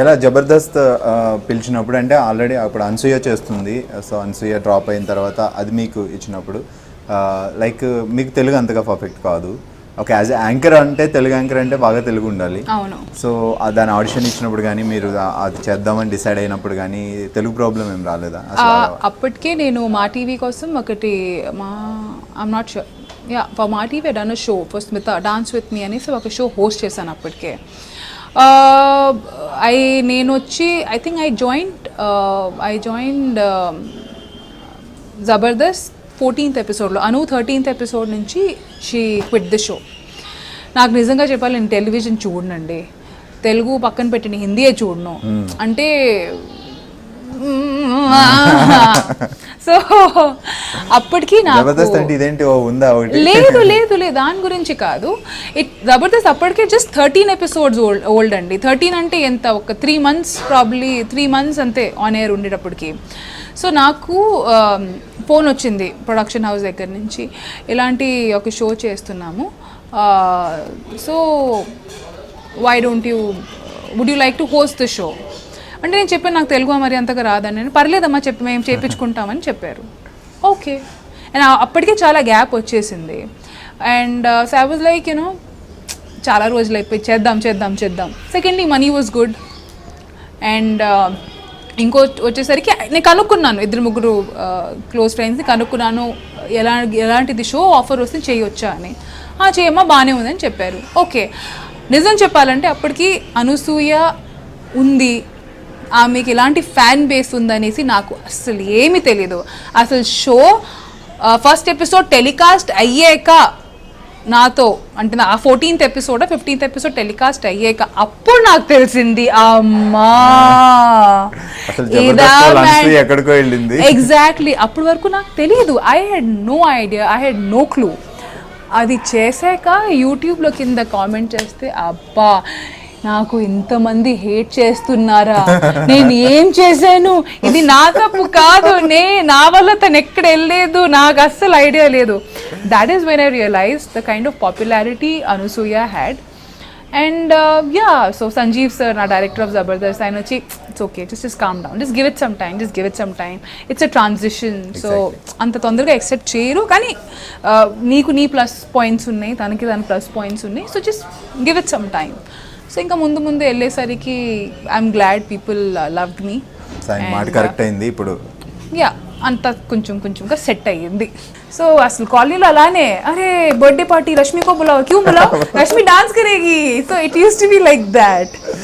ఎలా జబర్దస్త్ పిలిచినప్పుడు అంటే ఆల్రెడీ అప్పుడు అనసూయ చేస్తుంది, సో అనసూయ డ్రాప్ అయిన తర్వాత అది మీకు ఇచ్చినప్పుడు లైక్ మీకు తెలుగు అంతగా పర్ఫెక్ట్ కాదు. ఓకే, యాజ్ యాంకర్ అంటే తెలుగు యాంకర్ అంటే బాగా తెలుగు ఉండాలి. అవును. సో దాని ఆడిషన్ ఇచ్చినప్పుడు కానీ మీరు అది చేద్దామని డిసైడ్ అయినప్పుడు కానీ తెలుగు ప్రాబ్లం ఏం రాలేదా? అప్పటికే నేను మా టీవీ కోసం ఒకటి I'm not sure for Maa TV done show for Smitha dance with me అనేసి ఒక షో హోస్ట్ చేశాను అప్పటికే. నేను వచ్చి I think I joined Jabardasth 14th ఎపిసోడ్లో. అను 13th ఎపిసోడ్ నుంచి షీ క్విట్ ది షో. నాకు నిజంగా చెప్పాలి, నేను టెలివిజన్ చూడనండి, తెలుగు పక్కన పెట్టిన హిందీయే చూడను. అంటే సో అప్పటికి లేదు లేదు లేదు దాని గురించి కాదు. జబర్దస్త్ అప్పటికే జస్ట్ 13 ఎపిసోడ్స్ ఓల్డ్ అండి. 13 అంటే ఎంత, ఒక 3 months ప్రాబ్లీ 3 months అంతే ఆన్ ఎయిర్ ఉండేటప్పటికి. సో నాకు ఫోన్ వచ్చింది ప్రొడక్షన్ హౌస్ దగ్గర నుంచి, ఇలాంటి ఒక షో చేస్తున్నాము, so why don't you would you like to host the show అంటే నేను చెప్పాను నాకు తెలుగు మరి అంతగా రాదని. నేను పర్లేదమ్మా మేము చేయించుకుంటామని చెప్పారు. ఓకే, అండ్ అప్పటికే చాలా గ్యాప్ వచ్చేసింది. And so I was like you know చాలా రోజులు అయిపోయి చేద్దాం. Secondly money was good. And ఇంకో వచ్చేసరికి నేను కనుక్కున్నాను, 2-3 క్లోజ్ ఫ్రెండ్స్ని కనుక్కున్నాను, ఎలాంటిది షో ఆఫర్ వస్తే చేయొచ్చా అని. చేయమ్మా బాగానే ఉందని చెప్పారు. ఓకే, నిజం చెప్పాలంటే అప్పటికి అనసూయ ఉంది, ఆమెకి ఇలాంటి ఫ్యాన్ బేస్ ఉందనేసి నాకు అసలు ఏమీ తెలీదు. అసలు షో ఫస్ట్ ఎపిసోడ్ టెలికాస్ట్ అయ్యాక నాతో అంటే ఆ 14th episode 15th episode telecast అయ్యాక అప్పుడు నాకు తెలిసింది అమ్మా ఎగ్జాక్ట్లీ. అప్పటి వరకు నాకు తెలియదు. I had no idea, I had no clue. అది చేశాక యూట్యూబ్లో కింద కామెంట్ చేస్తే అబ్బా నాకు ఇంతమంది హేట్ చేస్తున్నారా, నేను ఏం చేశాను, ఇది నా తప్పు కాదు, నా వల్ల తను ఎక్కడ వెళ్ళలేదు, నాకు అస్సలు ఐడియా లేదు. That is when I realise the kind of popularity Anasuya had. And so Sanjeev sir నా డైరెక్టర్ ఆఫ్ జబర్దస్త్ ఆయన వచ్చి it's okay, just calm down, just give it some time, it's a transition, so అంత తొందరగా యాక్సెప్ట్ చేయరు, కానీ నీకు నీ ప్లస్ పాయింట్స్ ఉన్నాయి, తనకి దాని ప్లస్ పాయింట్స్ ఉన్నాయి, so just give it some time. So ఇంకా ముందు వెళ్ళేసరికి I'm glad people loved me. Correct అయింది ఇప్పుడు, యా అంత కొంచెంగా సెట్ అయ్యింది. సో అసలు కాలనీలో అలానే అరే బర్త్డే పార్టీ రష్మి కో బులాओ, క్యూ బులాओ, రష్మి డాన్స్ కరేగి, so it used to be like that.